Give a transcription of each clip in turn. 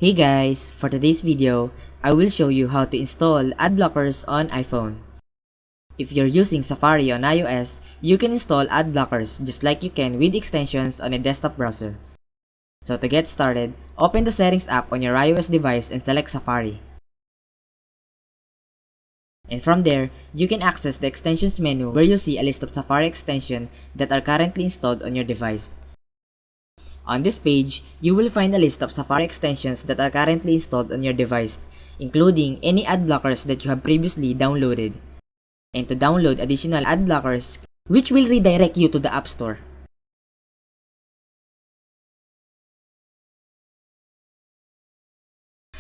Hey guys, for today's video, I will show you how to install ad blockers on iPhone. If you're using Safari on iOS, you can install ad blockers just like you can with extensions on a desktop browser. So to get started, open the Settings app on your iOS device and select Safari. And from there, you can access the extensions menu where you'll see a list of Safari extensions that are currently installed on your device. On this page, you will find a list of Safari extensions that are currently installed on your device, including any ad blockers that you have previously downloaded. And to download additional ad blockers, which will redirect you to the App Store.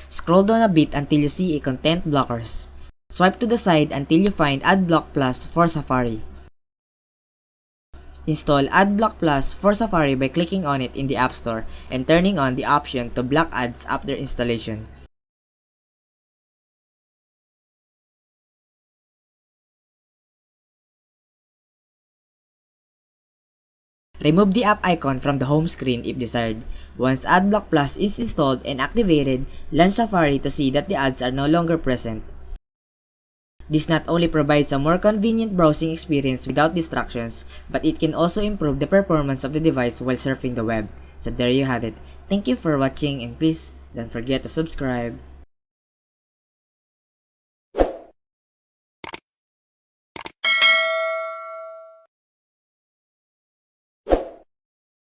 Scroll down a bit until you see a Content Blockers. Swipe to the side until you find AdBlock Plus for Safari. Install AdBlock Plus for Safari by clicking on it in the App Store and turning on the option to block ads after installation. Remove the app icon from the home screen if desired. Once AdBlock Plus is installed and activated, launch Safari to see that the ads are no longer present. This not only provides a more convenient browsing experience without distractions, but it can also improve the performance of the device while surfing the web. So there you have it. Thank you for watching and please don't forget to subscribe.